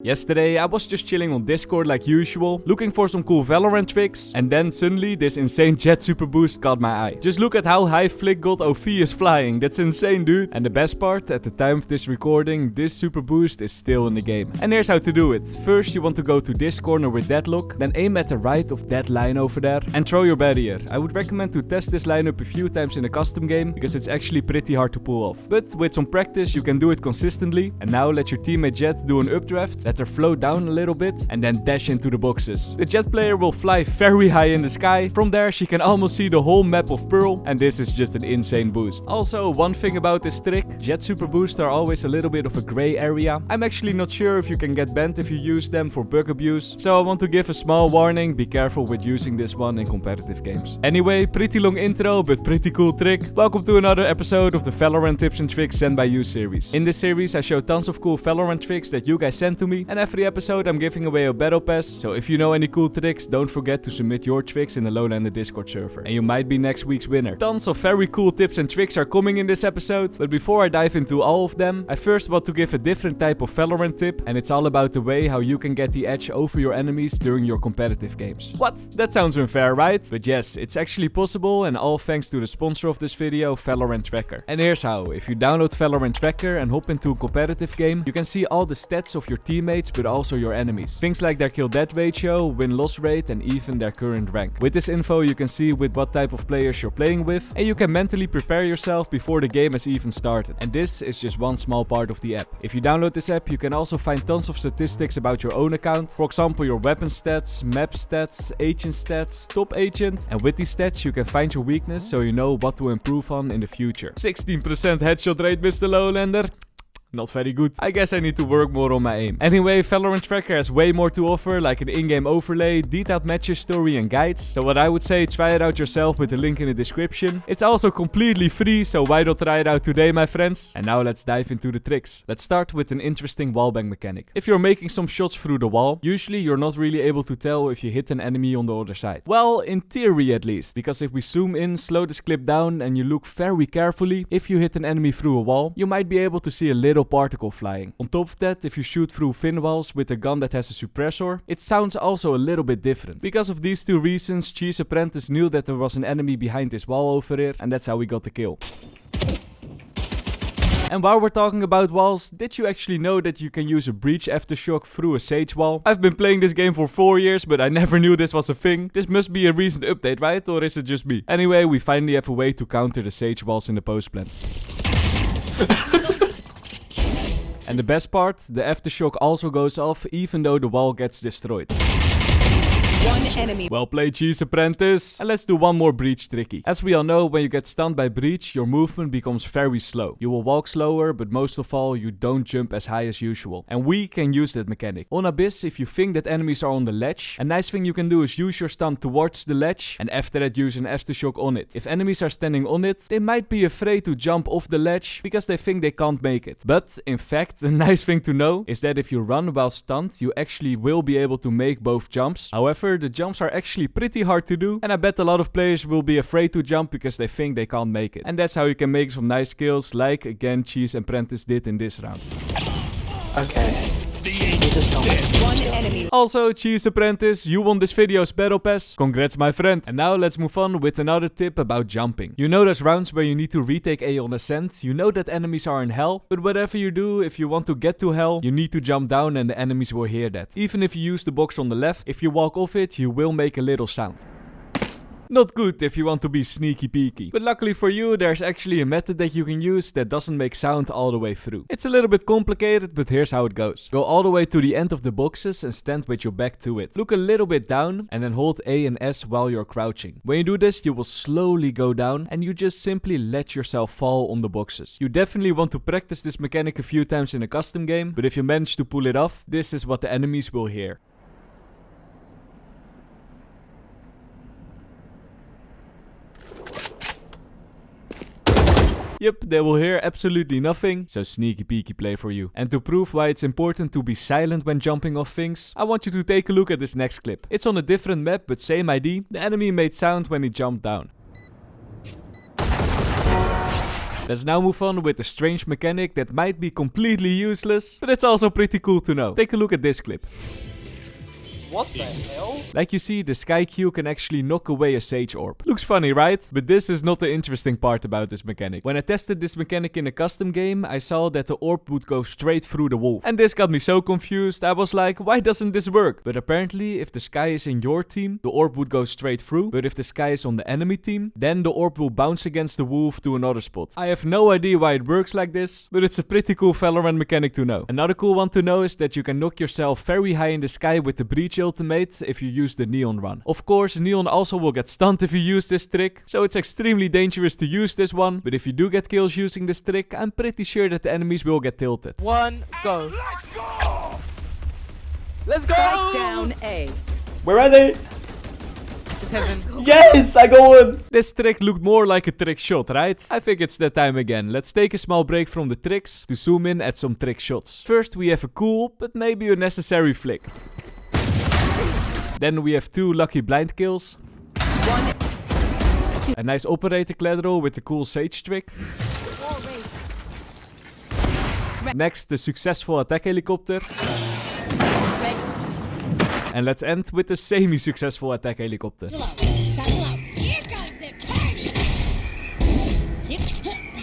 Yesterday, I was just chilling on Discord like usual, looking for some cool Valorant tricks, and then suddenly this insane jet super boost caught my eye. Just look at how high Flick God OV is flying, that's insane, dude. And the best part, at the time of this recording, this super boost is still in the game. And here's how to do it. First, you want to go to this corner with Deadlock, then aim at the right of that line over there, and throw your barrier. I would recommend to test this lineup a few times in a custom game, because it's actually pretty hard to pull off. But with some practice, you can do it consistently, and now let your teammate Jet do an updraft, let her float down a little bit, and then dash into the boxes. The Jet player will fly very high in the sky. From there, she can almost see the whole map of Pearl, and this is just an insane boost. Also, one thing about this trick, Jet super boosts are always a little bit of a gray area. I'm actually not sure if you can get banned if you use them for bug abuse, so I want to give a small warning, be careful with using this one in competitive games. Anyway, pretty long intro, but pretty cool trick. Welcome to another episode of the Valorant tips and tricks sent by you series. In this series, I show tons of cool Valorant tricks that you guys send to me, and every episode I'm giving away a battle pass, so if you know any cool tricks, don't forget to submit your tricks in the MrLowlander Discord server, and you might be next week's winner. Tons of very cool tips and tricks are coming in this episode, but before I dive into all of them, I first want to give a different type of Valorant tip, and it's all about the way how you can get the edge over your enemies during your competitive games. What? That sounds unfair, right? But yes, it's actually possible, and all thanks to the sponsor of this video, Valorant Tracker. And here's how. If you download Valorant Tracker and hop into a competitive game, you can see all the stats of your teammates, but also your enemies. Things like their kill-death ratio, win-loss rate, and even their current rank. With this info, you can see with what type of players you're playing with, and you can mentally prepare yourself before the game has even started. And this is just one small part of the app. If you download this app, you can also find tons of statistics about your own account. For example, your weapon stats, map stats, agent stats, top agent. And with these stats, you can find your weakness so you know what to improve on in the future. 16% headshot rate, MrLowlander. Not very good. I guess I need to work more on my aim. Anyway, Valorant Tracker has way more to offer, like an in-game overlay, detailed match history and guides. So what I would say, try it out yourself with the link in the description. It's also completely free, so why not try it out today, my friends? And now let's dive into the tricks. Let's start with an interesting wallbang mechanic. If you're making some shots through the wall, usually you're not really able to tell if you hit an enemy on the other side. Well, in theory at least, because if we zoom in, slow this clip down, and you look very carefully, if you hit an enemy through a wall, you might be able to see a little particle flying. On top of that, if you shoot through thin walls with a gun that has a suppressor, it sounds also a little bit different. Because of these two reasons, Cheese Apprentice knew that there was an enemy behind this wall over here, and that's how we got the kill. And while we're talking about walls, did you actually know that you can use a breach aftershock through a sage wall? I've been playing this game for 4 years, but I never knew this was a thing. This must be a recent update, right? Or is it just me? Anyway, we finally have a way to counter the sage walls in the post plant. And the best part, the aftershock also goes off even though the wall gets destroyed. One enemy. Well played, Cheese Apprentice. And let's do one more breach tricky. As we all know, when you get stunned by breach, your movement becomes very slow. You will walk slower, but most of all, you don't jump as high as usual. And we can use that mechanic. On Abyss, if you think that enemies are on the ledge, a nice thing you can do is use your stun towards the ledge, and after that use an aftershock on it. If enemies are standing on it, they might be afraid to jump off the ledge, because they think they can't make it. But, in fact, the nice thing to know is that if you run while stunned, you actually will be able to make both jumps. However, the jumps are actually pretty hard to do, and I bet a lot of players will be afraid to jump because they think they can't make it. And that's how you can make some nice kills, like again Cheese Apprentice did in this round. Okay. You just don't One enemy. Also, Cheese Apprentice, you won this video's battle pass. Congrats, my friend. And now let's move on with another tip about jumping. You know there's rounds where you need to retake A on ascent. You know that enemies are in hell. But whatever you do, if you want to get to hell, you need to jump down and the enemies will hear that. Even if you use the box on the left, if you walk off it, you will make a little sound. Not good if you want to be sneaky peeky. But luckily for you, there's actually a method that you can use that doesn't make sound all the way through. It's a little bit complicated, but here's how it goes. Go all the way to the end of the boxes and stand with your back to it. Look a little bit down and then hold A and S while you're crouching. When you do this, you will slowly go down and you just simply let yourself fall on the boxes. You definitely want to practice this mechanic a few times in a custom game, but if you manage to pull it off, this is what the enemies will hear. Yep, they will hear absolutely nothing, so sneaky peeky play for you. And to prove why it's important to be silent when jumping off things, I want you to take a look at this next clip. It's on a different map, but same ID. The enemy made sound when he jumped down. Let's now move on with a strange mechanic that might be completely useless, but it's also pretty cool to know. Take a look at this clip. What the hell? Like you see, the Sky Q can actually knock away a Sage Orb. Looks funny, right? But this is not the interesting part about this mechanic. When I tested this mechanic in a custom game, I saw that the orb would go straight through the wall. And this got me so confused, I was like, why doesn't this work? But apparently, if the Sky is in your team, the orb would go straight through. But if the Sky is on the enemy team, then the orb will bounce against the wolf to another spot. I have no idea why it works like this, but it's a pretty cool Valorant mechanic to know. Another cool one to know is that you can knock yourself very high in the sky with the Breach ultimate if you use the Neon run. Of course, Neon also will get stunned if you use this trick, so it's extremely dangerous to use this one, but if you do get kills using this trick, I'm pretty sure that the enemies will get tilted. One, go. Let's go! Strike down A. Where are they? It's heaven. Yes, I go in. This trick looked more like a trick shot, right? I think it's that time again. Let's take a small break from the tricks to zoom in at some trick shots. First we have a cool, but maybe unnecessary flick. Then we have 2 lucky blind kills. A nice operator collateral with the cool Sage trick. Next, the successful attack helicopter. And let's end with the semi-successful attack helicopter.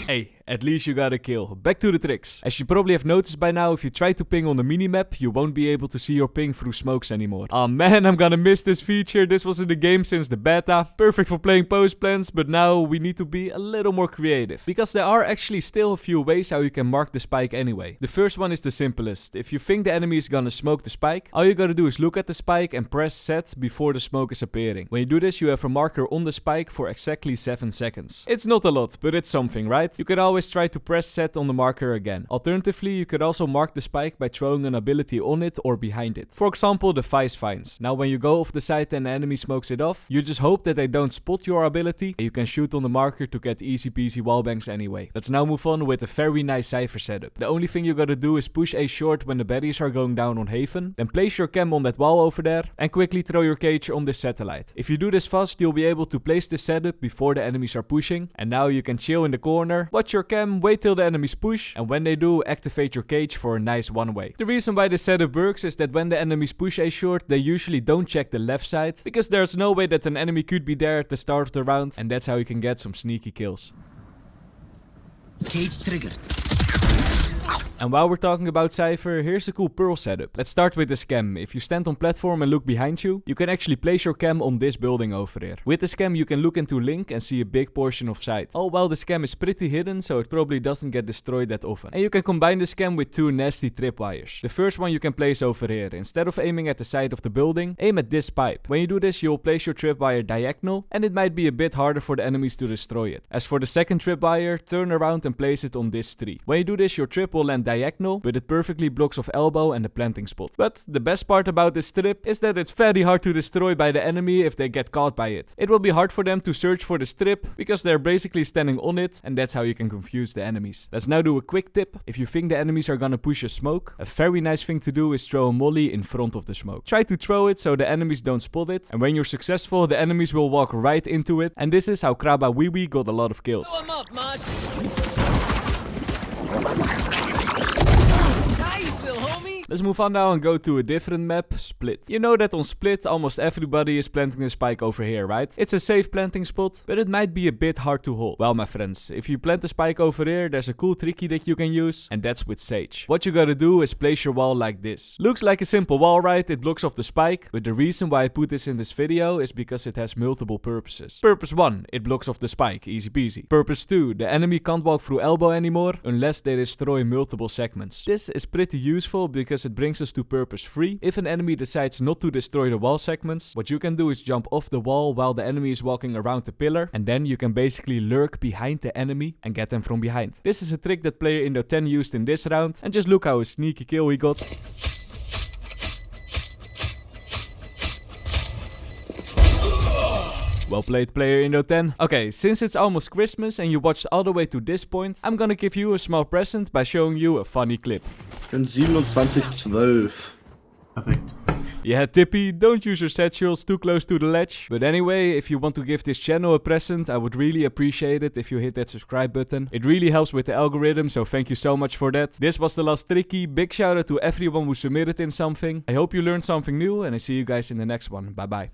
Hey, at least you got a kill. Back to the tricks. As you probably have noticed by now, if you try to ping on the minimap, you won't be able to see your ping through smokes anymore. Oh man, I'm gonna miss this feature. This was in the game since the beta. Perfect for playing post plans, but now we need to be a little more creative. Because there are actually still a few ways how you can mark the spike anyway. The first one is the simplest. If you think the enemy is gonna smoke the spike, all you gotta do is look at the spike and press set before the smoke is appearing. When you do this, you have a marker on the spike for exactly 7 seconds. It's not a lot, but it's something, right? You could always try to press set on the marker again. Alternatively, you could also mark the spike by throwing an ability on it or behind it. For example, the Vice Vines. Now when you go off the side and the enemy smokes it off, you just hope that they don't spot your ability and you can shoot on the marker to get easy peasy wallbangs anyway. Let's now move on with a very nice Cypher setup. The only thing you gotta do is push A short when the barriers are going down on Haven, then place your cam on that wall over there and quickly throw your cage on this satellite. If you do this fast, you'll be able to place this setup before the enemies are pushing, and now you can chill in the corner, watch your cam, wait till the enemies push, and when they do, activate your cage for a nice one-way. The reason why this setup works is that when the enemies push A short, they usually don't check the left side, because there's no way that an enemy could be there at the start of the round, and that's how you can get some sneaky kills. Cage triggered. And while we're talking about Cypher, here's a cool Pearl setup. Let's start with this cam. If you stand on platform and look behind you, you can actually place your cam on this building over there. With this cam, you can look into Link and see a big portion of sight. All while this cam is pretty hidden, so it probably doesn't get destroyed that often. And you can combine this cam with 2 nasty tripwires. The first one you can place over here. Instead of aiming at the side of the building, aim at this pipe. When you do this, you'll place your tripwire diagonal, and it might be a bit harder for the enemies to destroy it. As for the second tripwire, turn around and place it on this tree. When you do this, your trip will land diagonal, but it perfectly blocks off elbow and the planting spot. But the best part about this strip is that it's very hard to destroy by the enemy if they get caught by it. It will be hard for them to search for the strip because they're basically standing on it, and that's how you can confuse the enemies. Let's now do a quick tip. If you think the enemies are gonna push a smoke, a very nice thing to do is throw a molly in front of the smoke. Try to throw it so the enemies don't spot it, and when you're successful, the enemies will walk right into it, and this is how Kraba Wiwi got a lot of kills. Blow him up, Mosh. Let's move on now and go to a different map, Split. You know that on Split almost everybody is planting the spike over here, right? It's a safe planting spot, but it might be a bit hard to hold. Well, my friends, if you plant the spike over here, there's a cool tricky that you can use, and that's with Sage. What you gotta do is place your wall like this. Looks like a simple wall, right? It blocks off the spike, but the reason why I put this in this video is because it has multiple purposes. Purpose 1, it blocks off the spike, easy peasy. Purpose 2, the enemy can't walk through elbow anymore unless they destroy multiple segments. This is pretty useful because it brings us to purpose 3. If an enemy decides not to destroy the wall segments, what you can do is jump off the wall while the enemy is walking around the pillar, and then you can basically lurk behind the enemy and get them from behind. This is a trick that player Indo 10 used in this round, and just look how a sneaky kill he got. Well played, player Indo 10. Okay, since it's almost Christmas and you watched all the way to this point, I'm gonna give you a small present by showing you a funny clip. Ich bin 27,12. Perfekt. Yeah, Tippy, don't use your satchels too close to the ledge. But anyway, if you want to give this channel a present, I would really appreciate it if you hit that subscribe button. It really helps with the algorithm, so thank you so much for that. This was the last tricky. Big shout out to everyone who submitted in something. I hope you learned something new, and I see you guys in the next one. Bye bye.